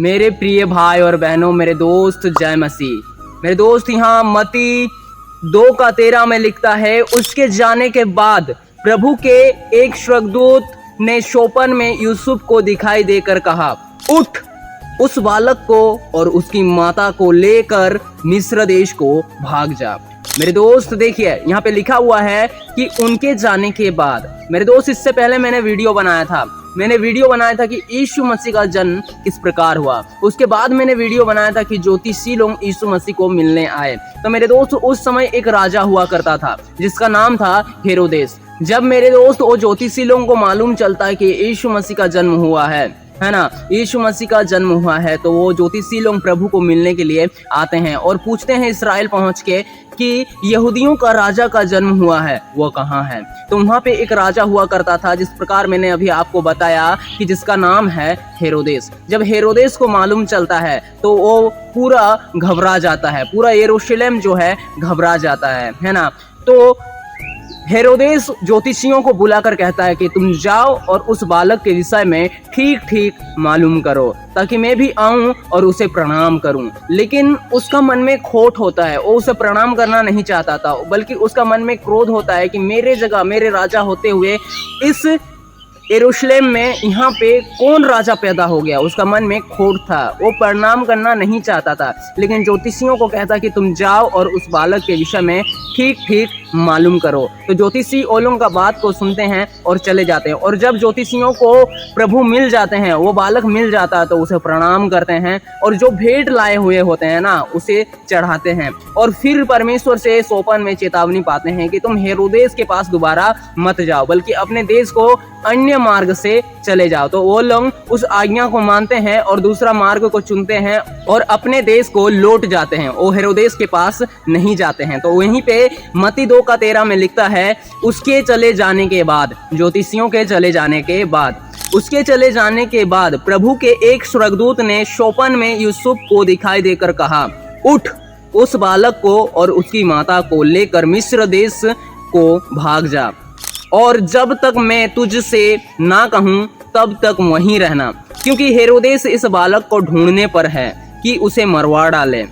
मेरे प्रिय भाई और बहनों, मेरे दोस्त, जय मसीह। मेरे दोस्त, यहाँ मत्ती 2:13 में लिखता है, उसके जाने के बाद प्रभु के एक स्वर्गदूत ने स्वप्न में यूसुफ को दिखाई देकर कहा, उठ, उस बालक को और उसकी माता को लेकर मिस्र देश को भाग जा। मेरे दोस्त देखिए, यहाँ पे लिखा हुआ है कि उनके जाने के बाद। मेरे दोस्त, इससे पहले मैंने वीडियो बनाया था कि यीशु मसीह का जन्म किस प्रकार हुआ। उसके बाद मैंने वीडियो बनाया था कि ज्योतिषी लोग यीशु मसीह को मिलने आए। तो मेरे दोस्त, उस समय एक राजा हुआ करता था जिसका नाम था हेरोदेस। जब मेरे दोस्त वो ज्योतिषी लोगों को मालूम चलता है कि यीशु मसीह का जन्म हुआ है ना, यीशु मसीह का जन्म हुआ है, तो वो ज्योतिषी लोग प्रभु को मिलने के लिए आते हैं और पूछते हैं इस्राएल पहुंच के कि यहूदियों का राजा का जन्म हुआ है, वो कहाँ है। तो वहाँ पे एक राजा हुआ करता था, जिस प्रकार मैंने अभी आपको बताया कि जिसका नाम है हेरोदेस। जब हेरोदेस को मालूम चलता है तो वो पूरा घबरा जाता है, पूरा यरूशलेम जो है घबरा जाता है ना। तो हेरोदेस ज्योतिषियों को बुलाकर कहता है कि तुम जाओ और उस बालक के विषय में ठीक ठीक मालूम करो, ताकि मैं भी आऊं और उसे प्रणाम करूं। लेकिन उसका मन में खोट होता है, वो उसे प्रणाम करना नहीं चाहता था, बल्कि उसका मन में क्रोध होता है कि मेरे जगह मेरे राजा होते हुए इस यरूशलेम में यहाँ पे कौन राजा पैदा हो गया। उसका मन में खोट था, वो प्रणाम करना नहीं चाहता था। लेकिन ज्योतिषियों को कहता कि तुम जाओ और उस बालक के विषय में ठीक ठीक मालूम करो। तो ज्योतिषी ओलों का बात को सुनते हैं और चले जाते हैं। और जब ज्योतिषियों को प्रभु मिल जाते हैं, वो बालक मिल जाता है, तो उसे प्रणाम करते हैं और जो भेंट लाए हुए होते हैं ना, उसे चढ़ाते हैं। और फिर परमेश्वर से स्वप्न में चेतावनी पाते हैं कि तुम हेरोदेस के पास दोबारा मत जाओ, बल्कि अपने देश को अन्य मार्ग से चले जाओ। तो वो लोग उस आज्ञा को मानते हैं और दूसरा मार्ग को चुनते हैं और अपने देश को लौट जाते हैं। वो हेरोदेस के पास नहीं जाते हैं। तो वहीं पे मत्ती 2:13 में लिखता है, उसके चले जाने के बाद, ज्योतिषियों के चले जाने के बाद, उसके चले जाने के बाद प्रभु के एक स्वर्गदूत ने स्वप्न में यूसुफ को दिखाई देकर कहा, उठ, उस बालक को और उसकी माता को लेकर मिस्र देश को भाग जा, और जब तक मैं तुझसे ना कहूं तब तक वहीं रहना, क्योंकि हेरोदेस इस बालक को ढूंढने पर है कि उसे मरवा डाले।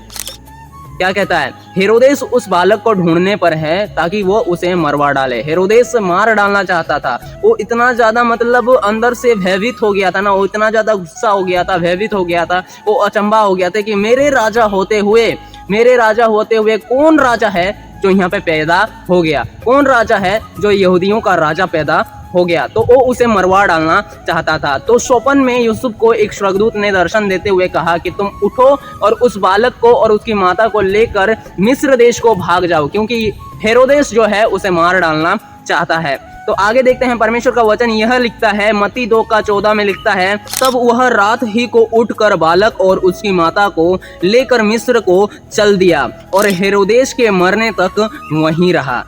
क्या कहता है? हेरोदेस उस बालक को ढूंढने पर है ताकि वो उसे मरवा डाले। हेरोदेस मार डालना चाहता था। वो इतना ज्यादा मतलब अंदर से भयभीत हो गया था ना, वो इतना ज्यादा गुस्सा हो गया था, भयभीत हो गया था, वो अचंभा हो गया था कि मेरे राजा होते हुए कौन राजा है जो यहाँ पे पैदा हो गया, कौन राजा है जो यहूदियों का राजा पैदा हो गया। तो वो उसे मरवा डालना चाहता था। तो स्वप्न में यूसुफ को एक स्वर्गदूत ने दर्शन देते हुए कहा कि तुम उठो और उस बालक को और उसकी माता को लेकर मिस्र देश को भाग जाओ, क्योंकि हेरोदेस जो है उसे मार डालना चाहता है। तो आगे देखते हैं, परमेश्वर का वचन यह लिखता है, मत्ती 2:14 में लिखता है, तब वह रात ही को उठकर बालक और उसकी माता को लेकर मिस्र को चल दिया और हेरोदेस के मरने तक वहीं रहा।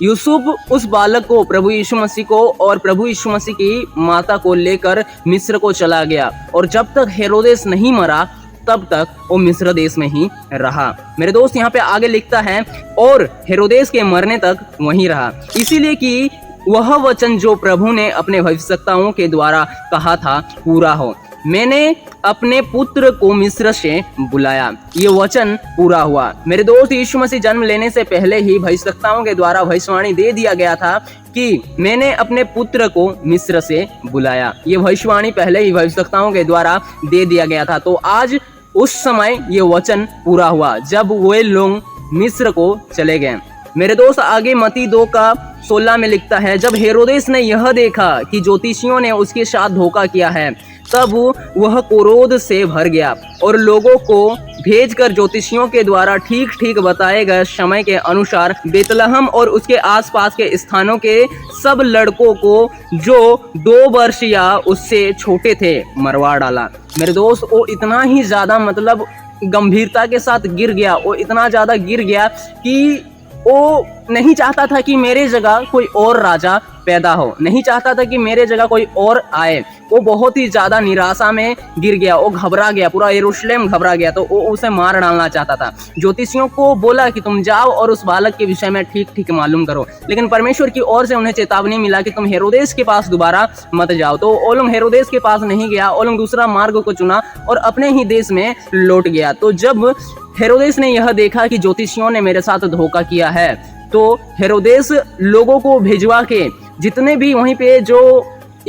यूसुफ उस बालक को, प्रभु यीशु मसीह को और प्रभु यीशु मसीह की माता को लेकर मिस्र को चला गया, और जब तक हेरोदेस नहीं मरा तब तक वो मिस्र देश में ही रहा। मेरे दोस्त, यहाँ पे आगे लिखता है, और हेरोदेस के मरने तक वहीं रहा, इसीलिए कि वह वचन जो प्रभु ने अपने भविष्यवक्ताओं के द्वारा कहा था पूरा हो, मैंने अपने पुत्र को मिस्र से बुलाया। ये वचन पूरा हुआ। मेरे दोस्त, यीशु मसीह जन्म लेने से पहले ही भविष्यवक्ताओं के द्वारा भविष्यवाणी दे दिया गया था कि मैंने अपने पुत्र को मिस्र से बुलाया। ये भविष्यवाणी पहले ही भविष्यवक्ताओं के द्वारा दे दिया गया था। तो आज उस समय ये वचन पूरा हुआ जब वे लोग मिस्र को चले गए। मेरे दोस्त, आगे मत्ती 2:16 में लिखता है, जब हेरोदेस ने यह देखा कि ज्योतिषियों ने उसके साथ धोखा किया है, तब वह क्रोध से भर गया और लोगों को भेजकर ज्योतिषियों के द्वारा ठीक ठीक बताए गए समय के अनुसार बेतलहम और उसके आसपास के स्थानों के सब लड़कों को जो 2 वर्ष या उससे छोटे थे मरवा डाला। मेरे दोस्त, वो इतना ही ज्यादा मतलब गंभीरता के साथ गिर गया, वो इतना ज्यादा गिर गया कि वो नहीं चाहता था कि मेरे जगह कोई और राजा पैदा हो, नहीं चाहता था कि मेरे जगह कोई और आए। वो बहुत ही ज्यादा निराशा में गिर गया, वो घबरा गया, पूरा यरूशलेम घबरा गया, तो वो उसे मार डालना चाहता था। ज्योतिषियों को बोला कि तुम जाओ और उस बालक के विषय में ठीक ठीक मालूम करो, लेकिन परमेश्वर की ओर से उन्हें चेतावनी मिला कि तुम हेरोदेस के पास दोबारा मत जाओ। तो वो लोग हेरोदेस के पास नहीं गया, वो लोग दूसरा मार्ग को चुना और अपने ही देश में लौट गया। तो जब हेरोदेस ने यह देखा कि ज्योतिषियों ने मेरे साथ धोखा किया है, तो हेरोदेस लोगों को भिजवा के, जितने भी वहीं पे जो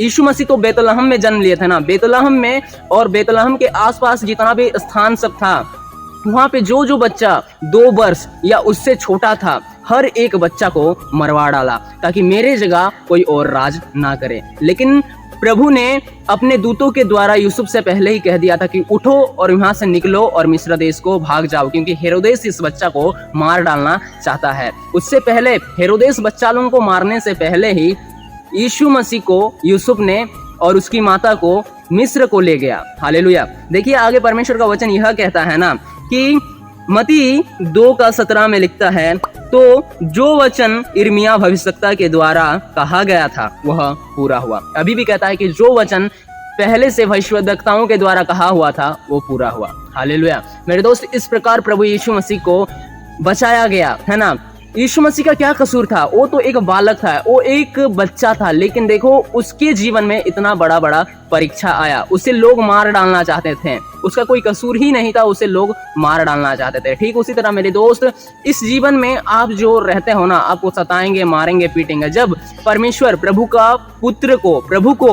यीशु मसीह तो बेतलहम में जन्म लिए थे ना, बेतलहम में और बेतलहम के आसपास जितना भी स्थान सब था, वहां पे जो जो बच्चा 2 वर्ष या उससे छोटा था, हर एक बच्चा को मरवा डाला ताकि मेरे जगह कोई और राज ना करे। लेकिन प्रभु ने अपने दूतों के द्वारा यूसुफ से पहले ही कह दिया था कि उठो और यहाँ से निकलो और मिस्र देश को भाग जाओ, क्योंकि हेरोदेस इस बच्चा को मार डालना चाहता है। उससे पहले हेरोदेस बच्चा लोगों को मारने से पहले ही यीशु मसीह को यूसुफ ने और उसकी माता को मिस्र को ले गया। हालेलुया। देखिए आगे परमेश्वर का वचन यह कहता है ना कि मत्ती 2:17 में लिखता है, तो जो वचन यिर्मयाह भविष्यवक्ता के द्वारा कहा गया था वह पूरा हुआ। अभी भी कहता है कि जो वचन पहले से भविष्यवक्ताओं के द्वारा कहा हुआ था वो पूरा हुआ। हालेलुया। मेरे दोस्त, इस प्रकार प्रभु यीशु मसीह को बचाया गया है ना। यीशु मसीह का क्या कसूर था? वो तो एक बालक था, वो एक बच्चा था, लेकिन देखो उसके जीवन में इतना बड़ा बड़ा परीक्षा आया, उसे लोग मार डालना चाहते थे, उसका कोई कसूर ही नहीं था, उसे लोग मार डालना चाहते थे। ठीक उसी तरह मेरे दोस्त, इस जीवन में आप जो रहते हो ना, आपको सताएंगे, मारेंगे, पीटेंगे। जब परमेश्वर प्रभु का पुत्र को, प्रभु को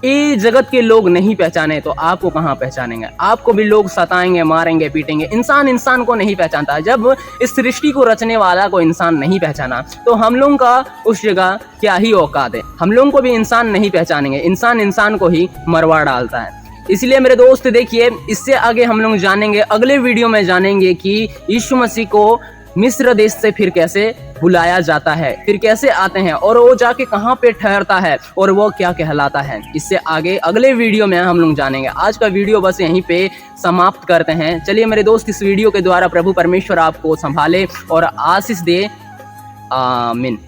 ये जगत के लोग नहीं पहचाने तो आपको कहाँ पहचानेंगे? आपको भी लोग सताएंगे, मारेंगे, पीटेंगे। इंसान इंसान को नहीं पहचानता। जब इस सृष्टि को रचने वाला को इंसान नहीं पहचाना तो हम लोगों का उस जगह क्या ही औकात है। हम लोगों को भी इंसान नहीं पहचानेंगे, इंसान इंसान को ही मरवा डालता है। इसलिए मेरे दोस्त देखिए, इससे आगे हम लोग जानेंगे, अगले वीडियो में जानेंगे कि यीशु मसीह को मिस्र देश से फिर कैसे बुलाया जाता है, फिर कैसे आते हैं और वो जाके कहाँ पे ठहरता है और वो क्या कहलाता है। इससे आगे अगले वीडियो में हम लोग जानेंगे। आज का वीडियो बस यहीं पे समाप्त करते हैं। चलिए मेरे दोस्त, इस वीडियो के द्वारा प्रभु परमेश्वर आपको संभाले और आशीष दे। आमीन।